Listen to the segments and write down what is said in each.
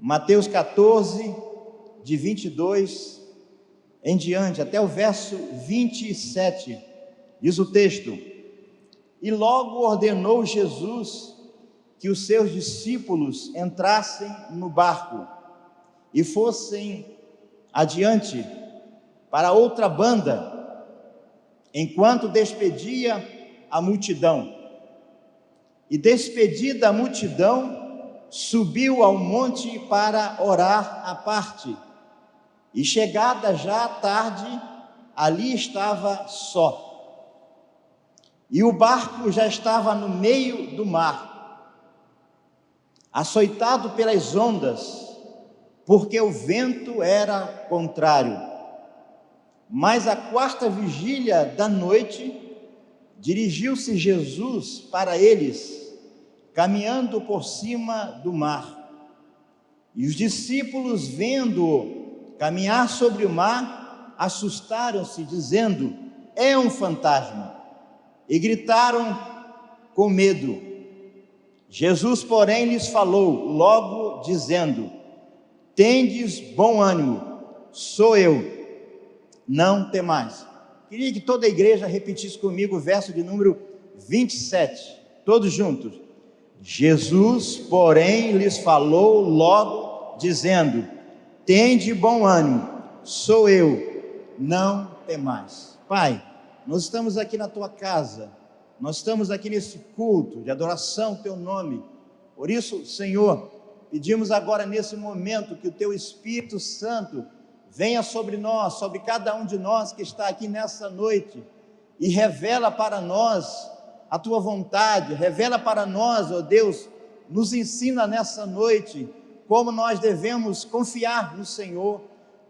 Mateus 14, de 22 em diante, até o verso 27, diz o texto: E logo ordenou Jesus que os seus discípulos entrassem no barco e fossem adiante para outra banda, enquanto despedia a multidão. E despedida a multidão, subiu ao monte para orar à parte. E chegada já a tarde, ali estava só. E o barco já estava no meio do mar, açoitado pelas ondas, porque o vento era contrário. Mas à quarta vigília da noite, dirigiu-se Jesus para eles, caminhando por cima do mar. E os discípulos, vendo-o caminhar sobre o mar, assustaram-se, dizendo: é um fantasma, e gritaram com medo. Jesus, porém, lhes falou logo, dizendo: tendes bom ânimo, sou eu, não temais. Queria que toda a igreja repetisse comigo o verso de número 27, todos juntos. Jesus, porém, lhes falou logo, dizendo: tende bom ânimo, sou eu, não temais. Pai, nós estamos aqui na tua casa, nós estamos aqui nesse culto de adoração ao teu nome. Por isso, Senhor, pedimos agora nesse momento que o teu Espírito Santo venha sobre nós, sobre cada um de nós que está aqui nessa noite, e revela para nós a tua vontade, revela para nós, ó Deus, nos ensina nessa noite como nós devemos confiar no Senhor,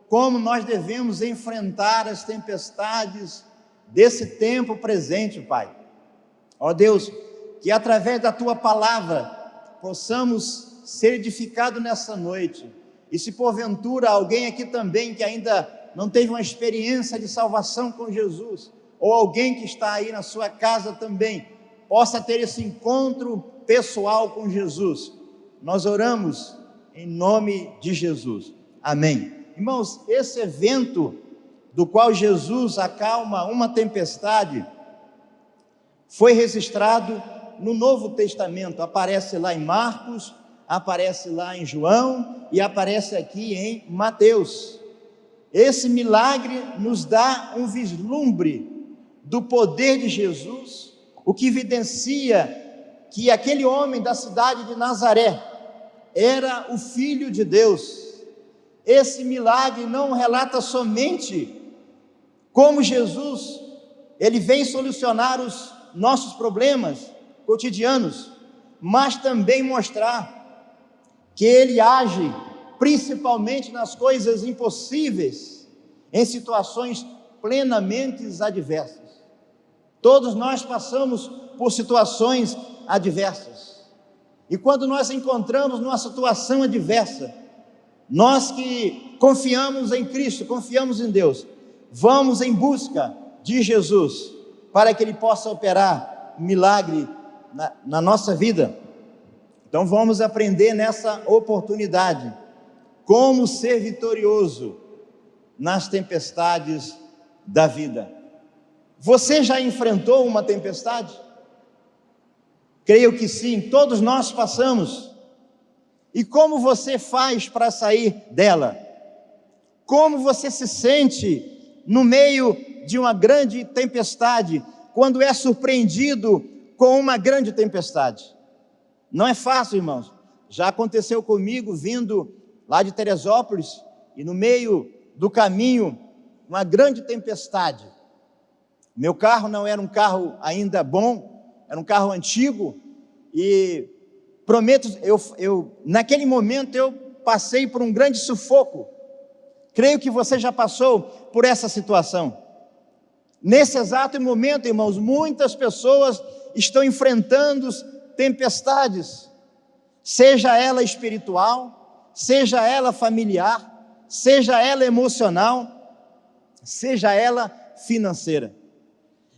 como nós devemos enfrentar as tempestades desse tempo presente, Pai. Ó Deus, que através da tua palavra possamos ser edificados nessa noite. E se porventura alguém aqui também que ainda não teve uma experiência de salvação com Jesus, ou alguém que está aí na sua casa também, possa ter esse encontro pessoal com Jesus, nós oramos em nome de Jesus, amém. Irmãos, esse evento do qual Jesus acalma uma tempestade, foi registrado no Novo Testamento, aparece lá em Marcos, aparece lá em João e aparece aqui em Mateus. Esse milagre nos dá um vislumbre do poder de Jesus, o que evidencia que aquele homem da cidade de Nazaré era o Filho de Deus. Esse milagre não relata somente como Jesus, ele vem solucionar os nossos problemas cotidianos, mas também mostrar que ele age principalmente nas coisas impossíveis, em situações plenamente adversas. Todos nós passamos por situações adversas, e quando nós encontramos numa situação adversa, nós que confiamos em Cristo, confiamos em Deus, vamos em busca de Jesus, para que Ele possa operar milagre na nossa vida. Então vamos aprender nessa oportunidade, como ser vitorioso nas tempestades da vida. Você já enfrentou uma tempestade? Creio que sim, todos nós passamos. E como você faz para sair dela? Como você se sente no meio de uma grande tempestade, quando é surpreendido com uma grande tempestade? Não é fácil, irmãos. Já aconteceu comigo, vindo lá de Teresópolis, e no meio do caminho, uma grande tempestade. Meu carro não era um carro ainda bom, era um carro antigo, e prometo, naquele momento eu passei por um grande sufoco. Creio que você já passou por essa situação. Nesse exato momento, irmãos, muitas pessoas estão enfrentando tempestades, seja ela espiritual, seja ela familiar, seja ela emocional, seja ela financeira.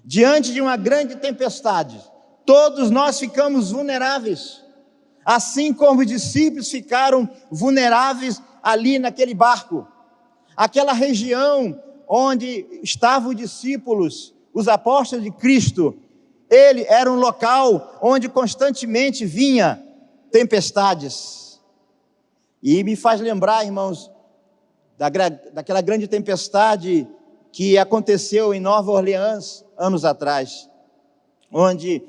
Diante de uma grande tempestade, todos nós ficamos vulneráveis, assim como os discípulos ficaram vulneráveis ali naquele barco. Aquela região onde estavam os discípulos, os apóstolos de Cristo, ele era um local onde constantemente vinha tempestades. E me faz lembrar, irmãos, daquela grande tempestade que aconteceu em Nova Orleans, anos atrás, onde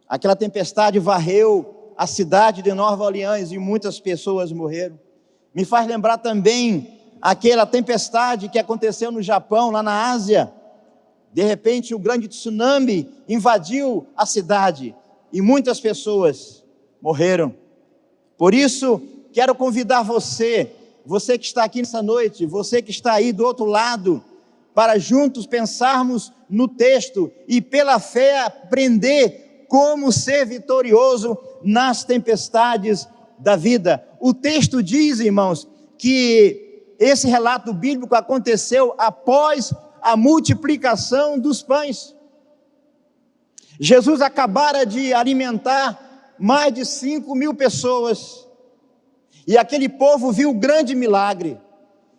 aquela tempestade varreu a cidade de Nova Orleans e muitas pessoas morreram. Me faz lembrar também aquela tempestade que aconteceu no Japão, lá na Ásia. De repente, o grande tsunami invadiu a cidade e muitas pessoas morreram. Por isso, quero convidar você que está aqui nessa noite, você que está aí do outro lado, para juntos pensarmos no texto e pela fé aprender como ser vitorioso nas tempestades da vida. O texto diz, irmãos, que esse relato bíblico aconteceu após a multiplicação dos pães. Jesus acabara de alimentar mais de 5.000 pessoas, e aquele povo viu o grande milagre,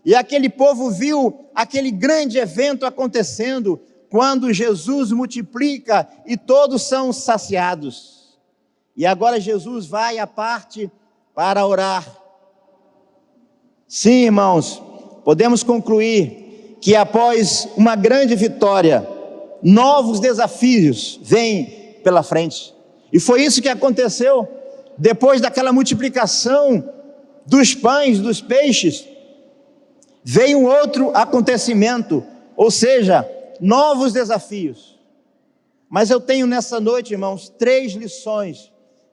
e aquele povo viu aquele grande evento acontecendo, quando Jesus multiplica e todos são saciados. E agora Jesus vai à parte para orar. Sim, irmãos, podemos concluir que após uma grande vitória, novos desafios vêm pela frente. E foi isso que aconteceu depois daquela multiplicação dos pães, dos peixes. Veio um outro acontecimento, ou seja, novos desafios. Mas eu tenho nessa noite, irmãos, 3 lições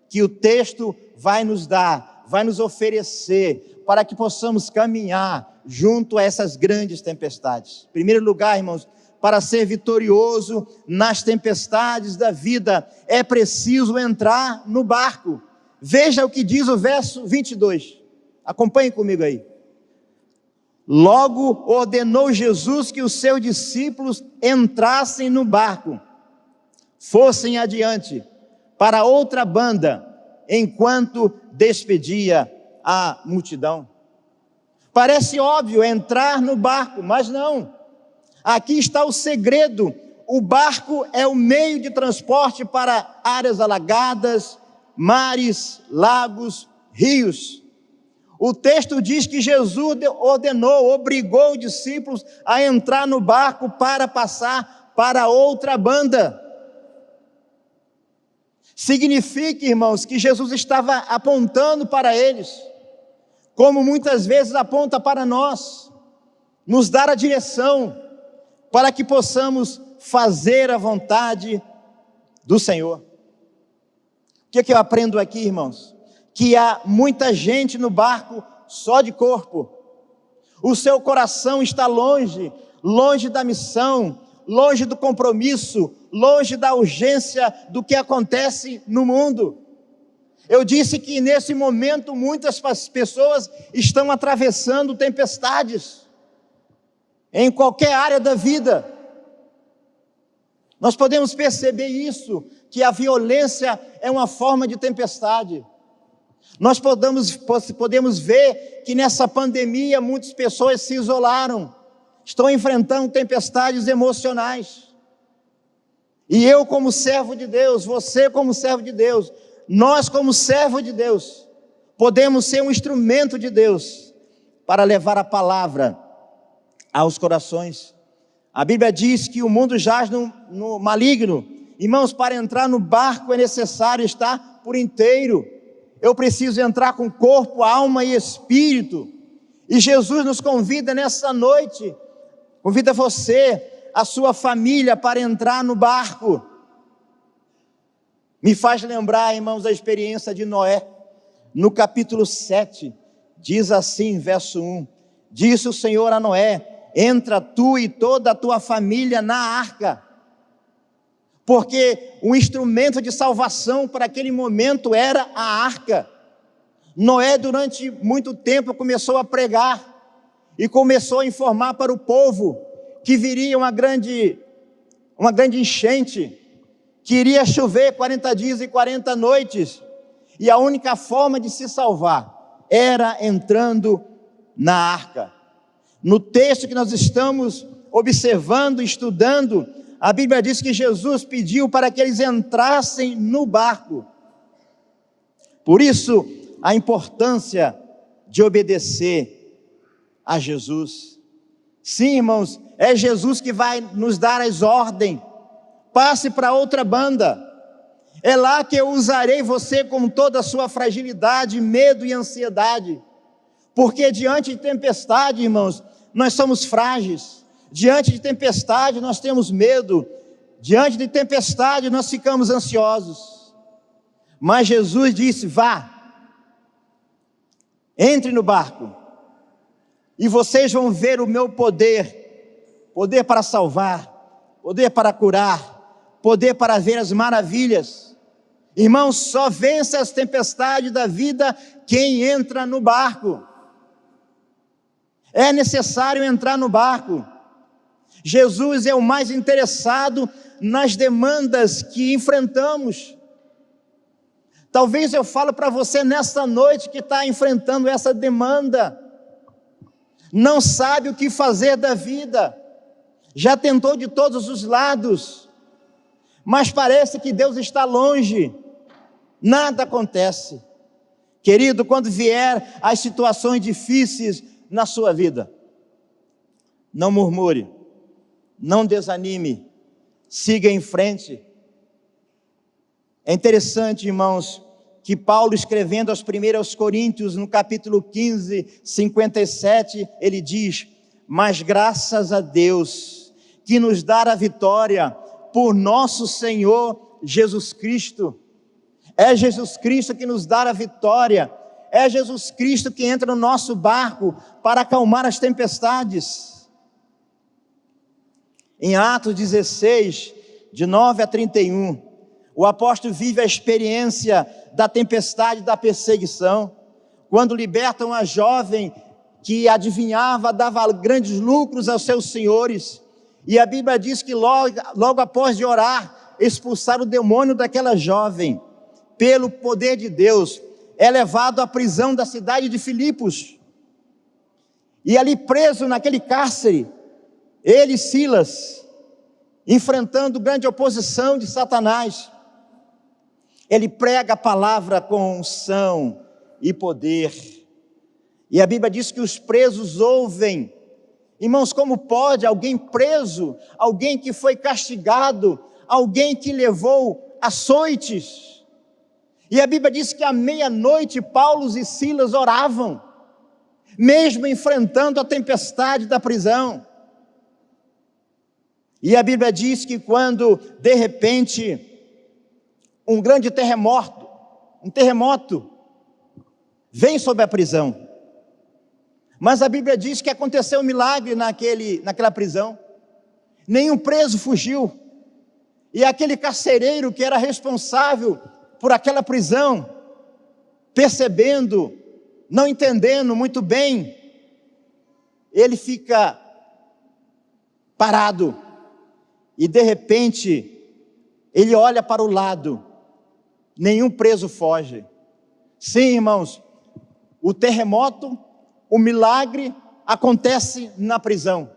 que o texto vai nos dar, vai nos oferecer, para que possamos caminhar junto a essas grandes tempestades. Em primeiro lugar, irmãos, para ser vitorioso nas tempestades da vida, é preciso entrar no barco. Veja o que diz o verso 22. Acompanhe comigo aí. Logo ordenou Jesus que os seus discípulos entrassem no barco, fossem adiante para outra banda, enquanto despedia a multidão. Parece óbvio entrar no barco, mas não. Aqui está o segredo. O barco é o meio de transporte para áreas alagadas, mares, lagos, rios. O texto diz que Jesus ordenou, obrigou os discípulos a entrar no barco para passar para outra banda. Significa, irmãos, que Jesus estava apontando para eles, como muitas vezes aponta para nós, nos dar a direção, para que possamos fazer a vontade do Senhor. O que é que eu aprendo aqui, irmãos? Que há muita gente no barco só de corpo. O seu coração está longe da missão, longe do compromisso, longe da urgência do que acontece no mundo. Eu disse que nesse momento muitas pessoas estão atravessando tempestades, em qualquer área da vida. Nós podemos perceber isso, que a violência é uma forma de tempestade. Nós podemos ver que nessa pandemia muitas pessoas se isolaram, estão enfrentando tempestades emocionais. E eu como servo de Deus, você como servo de Deus, nós como servo de Deus, podemos ser um instrumento de Deus para levar a palavra aos corações. A Bíblia diz que o mundo jaz no maligno. Irmãos, para entrar no barco é necessário estar por inteiro. Eu preciso entrar com corpo, alma e espírito. E Jesus nos convida nessa noite, convida você, a sua família, para entrar no barco. Me faz lembrar, irmãos, a experiência de Noé. No capítulo 7, diz assim, verso 1, disse o Senhor a Noé: entra tu e toda a tua família na arca, porque o instrumento de salvação para aquele momento era a arca. Noé, durante muito tempo, começou a pregar e começou a informar para o povo que viria uma grande enchente, que iria chover 40 dias e 40 noites, e a única forma de se salvar era entrando na arca. No texto que nós estamos observando, estudando, a Bíblia diz que Jesus pediu para que eles entrassem no barco. Por isso, a importância de obedecer a Jesus. Sim, irmãos, é Jesus que vai nos dar as ordens. Passe para outra banda. É lá que eu usarei você com toda a sua fragilidade, medo e ansiedade. Porque diante de tempestade, irmãos, nós somos frágeis. Diante de tempestade, nós temos medo. Diante de tempestade, nós ficamos ansiosos. Mas Jesus disse: vá, entre no barco, e vocês vão ver o meu poder. Poder para salvar, poder para curar, poder para ver as maravilhas. Irmãos, só vence as tempestades da vida quem entra no barco. É necessário entrar no barco. Jesus é o mais interessado nas demandas que enfrentamos. Talvez eu falo para você nessa noite que está enfrentando essa demanda, não sabe o que fazer da vida, já tentou de todos os lados, mas parece que Deus está longe, nada acontece. Querido, quando vier as situações difíceis na sua vida, não murmure, não desanime, siga em frente. É interessante, irmãos, que Paulo, escrevendo aos 1 Coríntios, no capítulo 15, 57, ele diz: mas graças a Deus, que nos dá a vitória por nosso Senhor Jesus Cristo. É Jesus Cristo que nos dá a vitória, é Jesus Cristo que entra no nosso barco para acalmar as tempestades. Em Atos 16, de 9 a 31, o apóstolo vive a experiência da tempestade, da perseguição, quando libertam a jovem que adivinhava, dava grandes lucros aos seus senhores, e a Bíblia diz que logo após de orar, expulsar o demônio daquela jovem, pelo poder de Deus, é levado à prisão da cidade de Filipos, e ali preso naquele cárcere, ele e Silas, enfrentando grande oposição de Satanás, ele prega a palavra com unção e poder, e a Bíblia diz que os presos ouvem. Irmãos, como pode alguém preso, alguém que foi castigado, alguém que levou açoites, e a Bíblia diz que à meia-noite Paulo e Silas oravam, mesmo enfrentando a tempestade da prisão. E a Bíblia diz que quando de repente um grande terremoto vem sobre a prisão, mas a Bíblia diz que aconteceu um milagre naquela prisão, nenhum preso fugiu, e aquele carcereiro que era responsável por aquela prisão, percebendo, não entendendo muito bem, ele fica parado, e de repente, ele olha para o lado, nenhum preso foge. Sim, irmãos, o terremoto, o milagre acontece na prisão,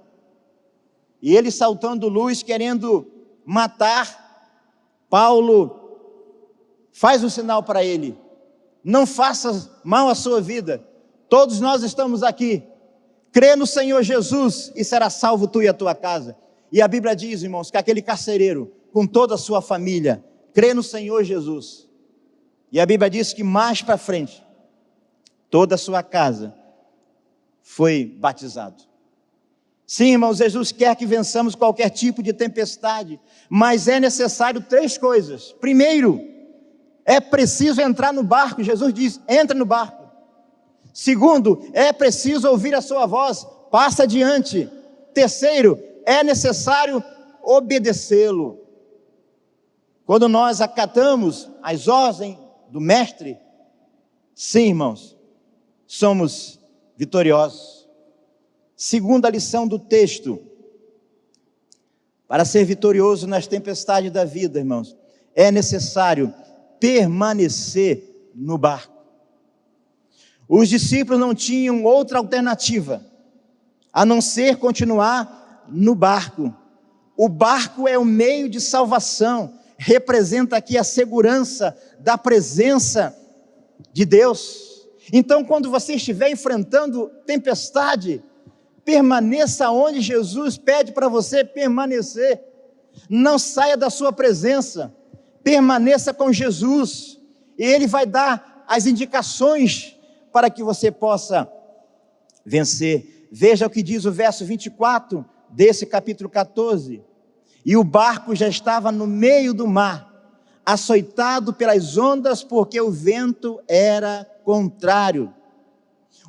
e ele saltando luz, querendo matar Paulo, faz um sinal para ele: não faça mal à sua vida, todos nós estamos aqui, crê no Senhor Jesus e será salvo tu e a tua casa. E a Bíblia diz, irmãos, que aquele carcereiro, com toda a sua família, crê no Senhor Jesus, e a Bíblia diz que mais para frente, toda a sua casa foi batizado. Sim, irmãos, Jesus quer que vençamos qualquer tipo de tempestade, mas é necessário 3 coisas. Primeiro, é preciso entrar no barco. Jesus diz: entra no barco. Segundo, é preciso ouvir a sua voz, passa adiante. Terceiro, é necessário obedecê-lo. Quando nós acatamos as ordens do mestre, sim, irmãos, somos vitoriosos. Segunda lição do texto, Para ser vitorioso nas tempestades da vida, irmãos, é necessário permanecer no barco. Os discípulos não tinham outra alternativa a não ser continuar no barco. O barco é o meio de salvação, representa aqui a segurança da presença de Deus. Então, quando você estiver enfrentando tempestade, permaneça onde Jesus pede para você permanecer. Não saia da sua presença, permaneça com Jesus, e Ele vai dar as indicações para que você possa vencer. Veja o que diz o verso 24 desse capítulo 14. E o barco já estava no meio do mar, açoitado pelas ondas, porque o vento era contrário.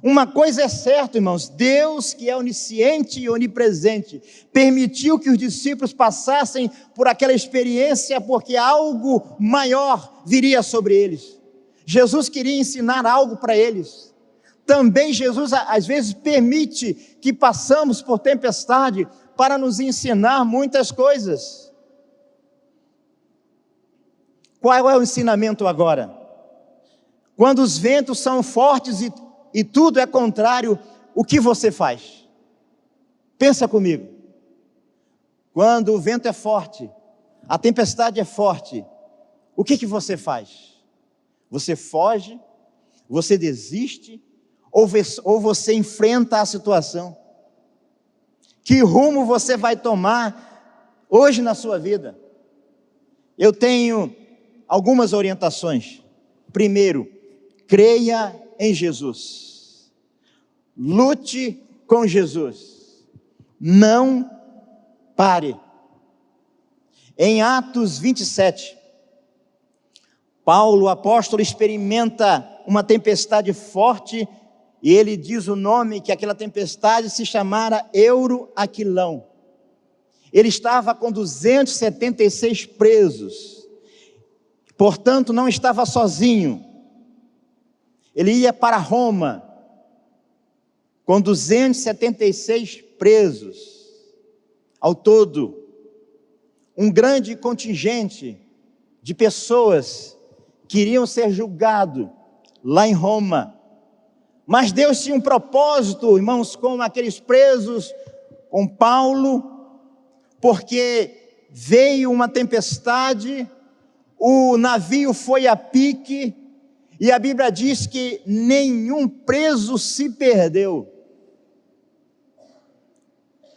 Uma coisa é certa, irmãos, Deus, que é onisciente e onipresente, permitiu que os discípulos passassem por aquela experiência, porque algo maior viria sobre eles. Jesus queria ensinar algo para eles. Também Jesus, às vezes, permite que passamos por tempestade para nos ensinar muitas coisas. Qual é o ensinamento agora? Quando os ventos são fortes e tudo é contrário, o que você faz? Pensa comigo. Quando o vento é forte, a tempestade é forte, o que você faz? Você foge? Você desiste? Ou você enfrenta a situação? Que rumo você vai tomar hoje na sua vida? Eu tenho algumas orientações. Primeiro, creia em Jesus. Lute com Jesus. Não pare. Em Atos 27, Paulo, o apóstolo, experimenta uma tempestade forte e ele diz o nome que aquela tempestade se chamara Euroaquilão. Ele estava com 276 presos, portanto não estava sozinho. Ele ia para Roma com 276 presos. Ao todo, um grande contingente de pessoas queriam ser julgados lá em Roma. Mas Deus tinha um propósito, irmãos, com aqueles presos, com Paulo, porque veio uma tempestade, o navio foi a pique, e a Bíblia diz que nenhum preso se perdeu.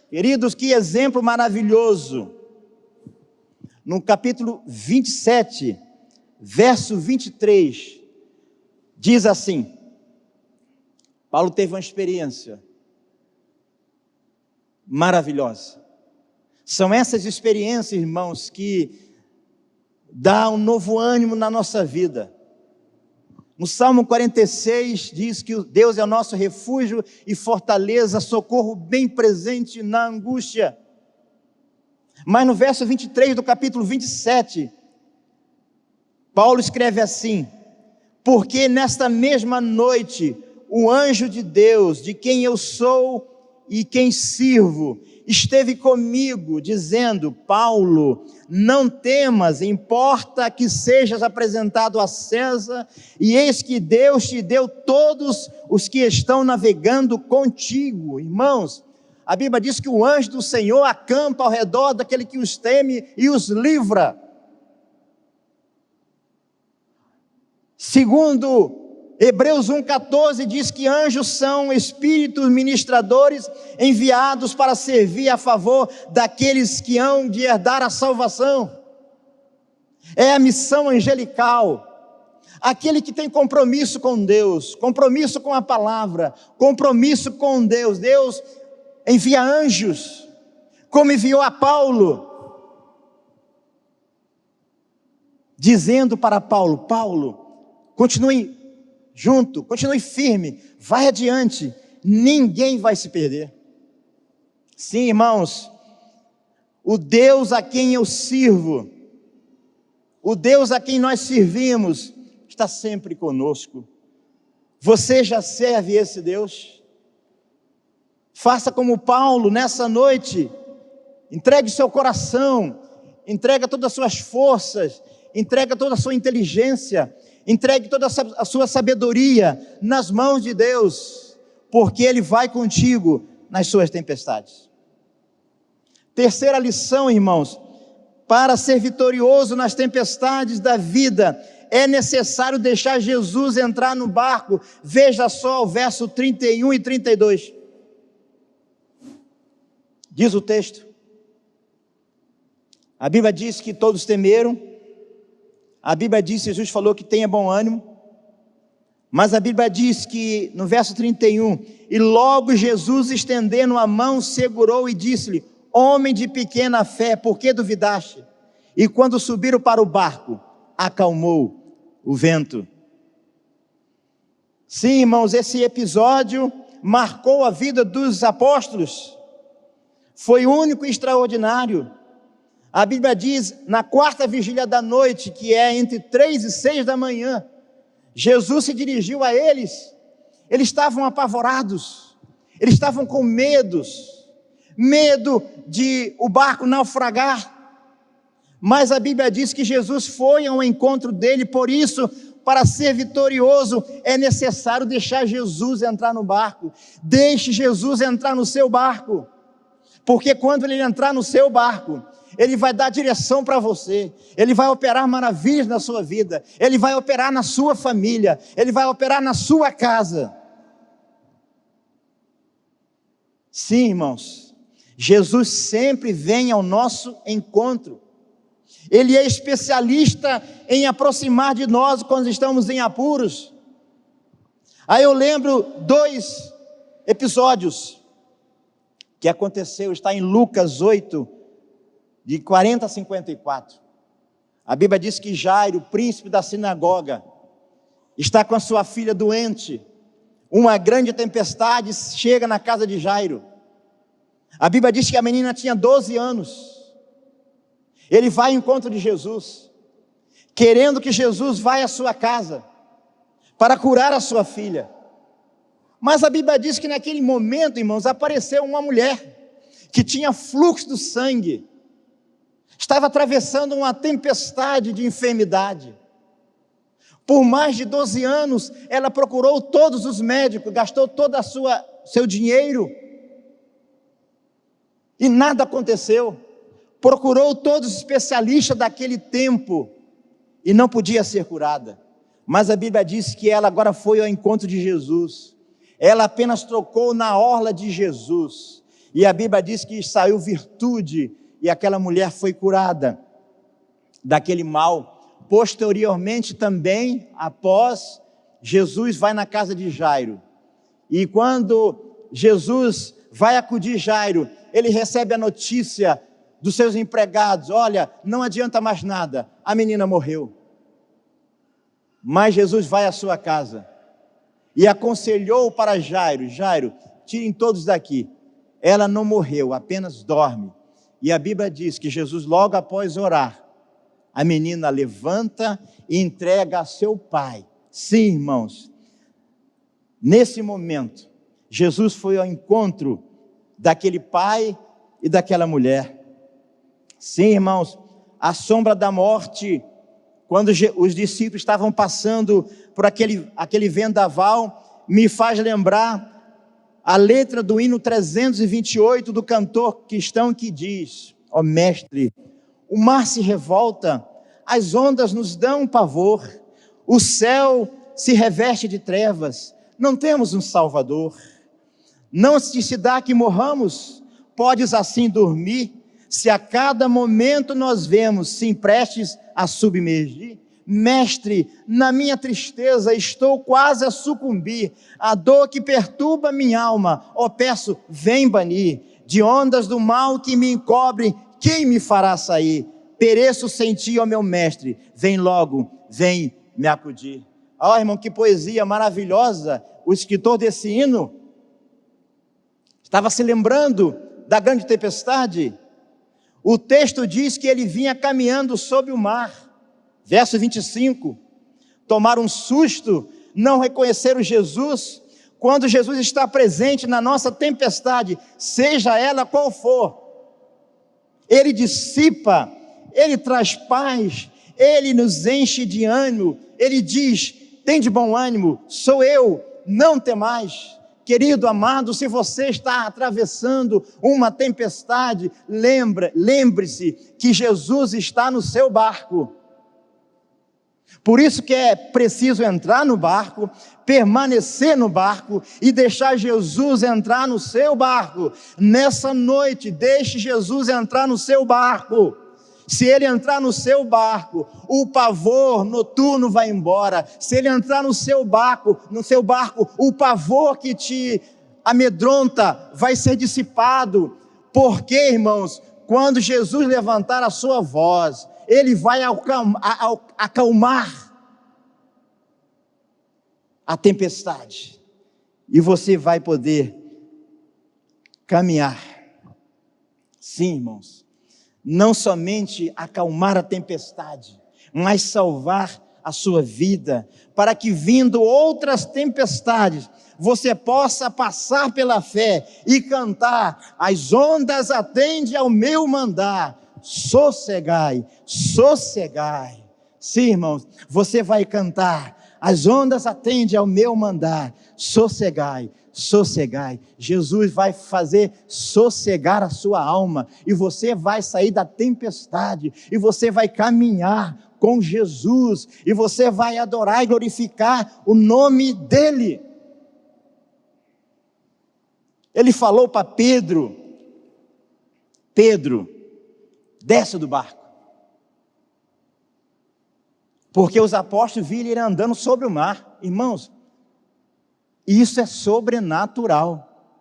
Queridos, que exemplo maravilhoso. No capítulo 27, verso 23, diz assim: Paulo teve uma experiência maravilhosa. São essas experiências, irmãos, que dão um novo ânimo na nossa vida. No Salmo 46 diz que Deus é o nosso refúgio e fortaleza, socorro bem presente na angústia. Mas no verso 23 do capítulo 27, Paulo escreve assim: porque nesta mesma noite o anjo de Deus, de quem eu sou e quem sirvo, esteve comigo, dizendo: Paulo, não temas, importa que sejas apresentado a César, e eis que Deus te deu todos os que estão navegando contigo. Irmãos, a Bíblia diz que o anjo do Senhor acampa ao redor daquele que os teme e os livra. Segundo Hebreus 1,14 diz que anjos são espíritos ministradores enviados para servir a favor daqueles que hão de herdar a salvação. É a missão angelical. Aquele que tem compromisso com Deus, compromisso com a palavra, compromisso com Deus. Deus envia anjos, como enviou a Paulo, dizendo para Paulo: Paulo, continue junto, continue firme, vai adiante, ninguém vai se perder. Sim, irmãos, o Deus a quem eu sirvo, o Deus a quem nós servimos, está sempre conosco. Você já serve esse Deus? Faça como Paulo nessa noite, entregue seu coração, entrega todas as suas forças, entrega toda a sua inteligência, entregue toda a sua sabedoria nas mãos de Deus, porque Ele vai contigo nas suas tempestades. Terceira lição, irmãos: para ser vitorioso nas tempestades da vida, é necessário deixar Jesus entrar no barco. Veja só o verso 31 e 32. Diz o texto. A Bíblia diz que todos temeram. A Bíblia diz, Jesus falou que tenha bom ânimo. Mas a Bíblia diz que, no verso 31, e logo Jesus, estendendo a mão, segurou e disse-lhe: homem de pequena fé, por que duvidaste? E quando subiram para o barco, acalmou o vento. Sim, irmãos, esse episódio marcou a vida dos apóstolos. Foi único e extraordinário. A Bíblia diz, na quarta vigília da noite, que é entre 3 e 6 da manhã, Jesus se dirigiu a eles. Eles estavam apavorados, eles estavam com medo de o barco naufragar. Mas a Bíblia diz que Jesus foi ao encontro dele. Por isso, para ser vitorioso, é necessário deixar Jesus entrar no barco. Deixe Jesus entrar no seu barco, porque quando Ele entrar no seu barco, Ele vai dar direção para você, Ele vai operar maravilhas na sua vida, Ele vai operar na sua família, Ele vai operar na sua casa. Sim, irmãos, Jesus sempre vem ao nosso encontro. Ele é especialista em aproximar de nós quando estamos em apuros. Aí eu lembro 2 episódios que aconteceu, está em Lucas 8, de 40 a 54. A Bíblia diz que Jairo, príncipe da sinagoga, está com a sua filha doente. Uma grande tempestade chega na casa de Jairo. A Bíblia diz que a menina tinha 12 anos. Ele vai ao encontro de Jesus, querendo que Jesus vá à sua casa, para curar a sua filha. Mas a Bíblia diz que naquele momento, irmãos, apareceu uma mulher, que tinha fluxo do sangue, estava atravessando uma tempestade de enfermidade. Por mais de 12 anos, ela procurou todos os médicos, gastou todo seu dinheiro, e nada aconteceu. Procurou todos os especialistas daquele tempo, e não podia ser curada. Mas a Bíblia diz que ela agora foi ao encontro de Jesus. Ela apenas tocou na orla de Jesus, e a Bíblia diz que saiu virtude, e aquela mulher foi curada daquele mal. Posteriormente também, após, Jesus vai na casa de Jairo, e quando Jesus vai acudir Jairo, ele recebe a notícia dos seus empregados: olha, não adianta mais nada, a menina morreu. Mas Jesus vai à sua casa e aconselhou para Jairo: Jairo, tirem todos daqui, ela não morreu, apenas dorme. E a Bíblia diz que Jesus, logo após orar, a menina levanta e entrega a seu pai. Sim, irmãos, nesse momento, Jesus foi ao encontro daquele pai e daquela mulher. Sim, irmãos, a sombra da morte, quando os discípulos estavam passando por aquele vendaval, me faz lembrar a letra do hino 328 do cantor cristão, que diz: ó mestre, o mar se revolta, as ondas nos dão pavor, o céu se reveste de trevas, não temos um Salvador. Não se dá que morramos, podes assim dormir, se a cada momento nós vemos sim prestes a submergir. Mestre, na minha tristeza estou quase a sucumbir, a dor que perturba minha alma, ó peço, vem banir, de ondas do mal que me encobrem, quem me fará sair? Pereço sem ti, ó meu mestre, vem logo, vem me acudir. Ó irmão, que poesia maravilhosa! O escritor desse hino estava se lembrando da grande tempestade. O texto diz que ele vinha caminhando sobre o mar. Verso 25, tomaram um susto, não reconheceram Jesus. Quando Jesus está presente na nossa tempestade, seja ela qual for, Ele dissipa, Ele traz paz, Ele nos enche de ânimo. Ele diz: tem de bom ânimo, sou eu, não temais. Querido amado, se você está atravessando uma tempestade, lembre-se que Jesus está no seu barco. Por isso que é preciso entrar no barco, permanecer no barco e deixar Jesus entrar no seu barco. Nessa noite, deixe Jesus entrar no seu barco. Se ele entrar no seu barco, o pavor noturno vai embora. Se ele entrar no seu barco, o pavor que te amedronta vai ser dissipado. Porque, irmãos, quando Jesus levantar a sua voz, ele vai acalmar a tempestade, e você vai poder caminhar. Sim, irmãos, não somente acalmar a tempestade, mas salvar a sua vida, para que, vindo outras tempestades, você possa passar pela fé e cantar: as ondas atendem ao meu mandar, sossegai, sossegai. Sim, irmãos, você vai cantar: as ondas atendem ao meu mandar, sossegai, sossegai. Jesus vai fazer sossegar a sua alma, e você vai sair da tempestade, e você vai caminhar com Jesus, e você vai adorar e glorificar o nome dEle. Ele falou para Pedro: Pedro, desce do barco, porque os apóstolos viram ele andando sobre o mar. Irmãos, isso é sobrenatural.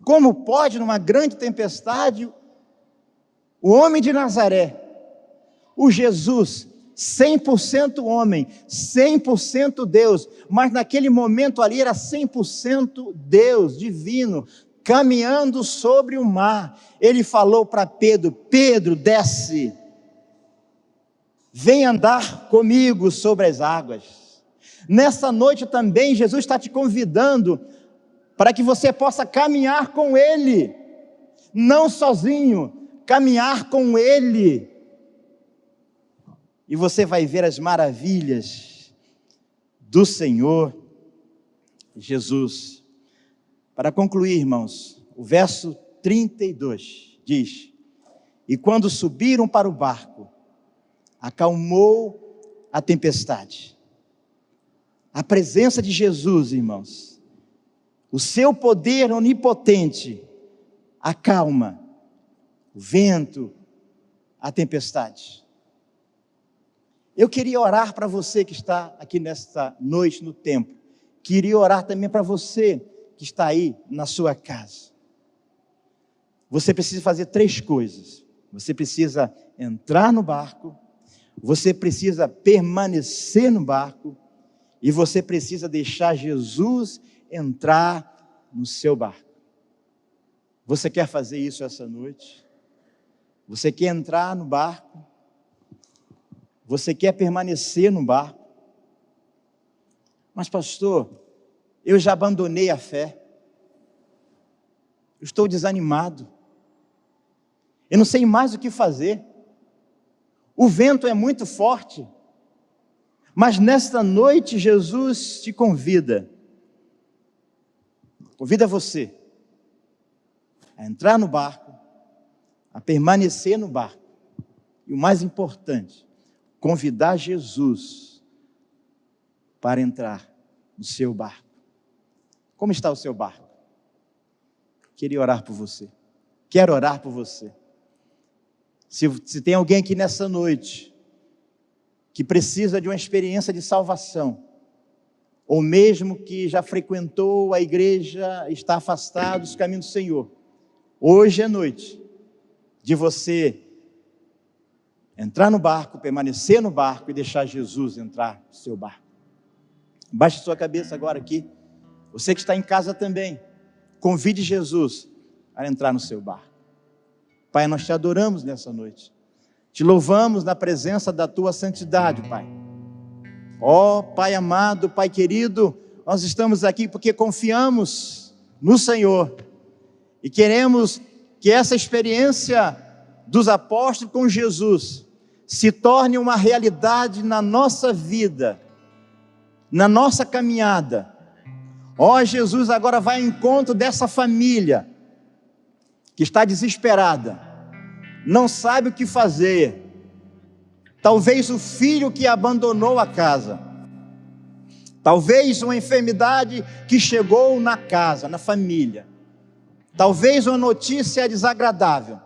Como pode, numa grande tempestade, o homem de Nazaré, o Jesus, 100% homem, 100% Deus, mas naquele momento ali era 100% Deus, divino, caminhando sobre o mar. Ele falou para Pedro: Pedro, desce, vem andar comigo sobre as águas. Nessa noite também Jesus está te convidando para que você possa caminhar com Ele, não sozinho, caminhar com Ele, e você vai ver as maravilhas do Senhor Jesus. Para concluir, irmãos, o verso 32 diz: e quando subiram para o barco, acalmou a tempestade. A presença de Jesus, irmãos, o seu poder onipotente, acalma o vento, a tempestade. Eu queria orar para você que está aqui nesta noite no templo, queria orar também para você que está aí na sua casa. Você precisa fazer 3 coisas. Você precisa entrar no barco, você precisa permanecer no barco, e você precisa deixar Jesus entrar no seu barco. Você quer fazer isso essa noite? Você quer entrar no barco? Você quer permanecer no barco? Mas pastor, eu já abandonei a fé. Eu estou desanimado. Eu não sei mais o que fazer. O vento é muito forte. Mas nesta noite Jesus te convida você a entrar no barco, a permanecer no barco, e o mais importante, convidar Jesus para entrar no seu barco. Como está o seu barco? Queria orar por você, quero orar por você. Se tem alguém aqui nessa noite que precisa de uma experiência de salvação, ou mesmo que já frequentou a igreja, está afastado dos caminhos do Senhor, hoje é noite de você entrar no barco, permanecer no barco e deixar Jesus entrar no seu barco. Baixe sua cabeça agora aqui. Você que está em casa também, convide Jesus a entrar no seu barco. Pai, nós te adoramos nessa noite. Te louvamos na presença da tua santidade, Pai. Ó Pai amado, Pai querido, nós estamos aqui porque confiamos no Senhor e queremos que essa experiência dos apóstolos com Jesus se torne uma realidade na nossa vida, na nossa caminhada. Ó, Jesus agora vai ao encontro dessa família que está desesperada, não sabe o que fazer. Talvez o filho que abandonou a casa, talvez uma enfermidade que chegou na casa, na família, talvez uma notícia desagradável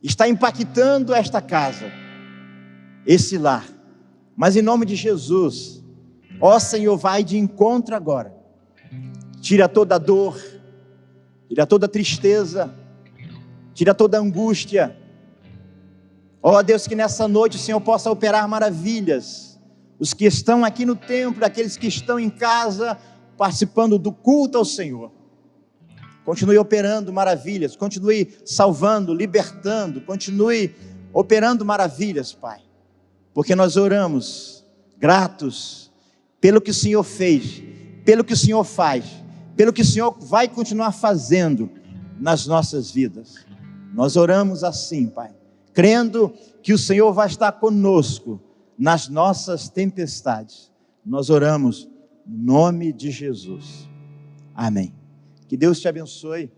está impactando esta casa, esse lar. Mas em nome de Jesus, ó Senhor, vai de encontro agora, tira toda a dor, tira toda a tristeza, tira toda a angústia. Ó Deus, que nessa noite o Senhor possa operar maravilhas. Os que estão aqui no templo, aqueles que estão em casa, participando do culto ao Senhor, continue operando maravilhas, continue salvando, libertando, continue operando maravilhas, Pai, porque nós oramos gratos pelo que o Senhor fez, pelo que o Senhor faz, pelo que o Senhor vai continuar fazendo nas nossas vidas. Nós oramos assim, Pai, crendo que o Senhor vai estar conosco nas nossas tempestades. Nós oramos no nome de Jesus. Amém. Que Deus te abençoe.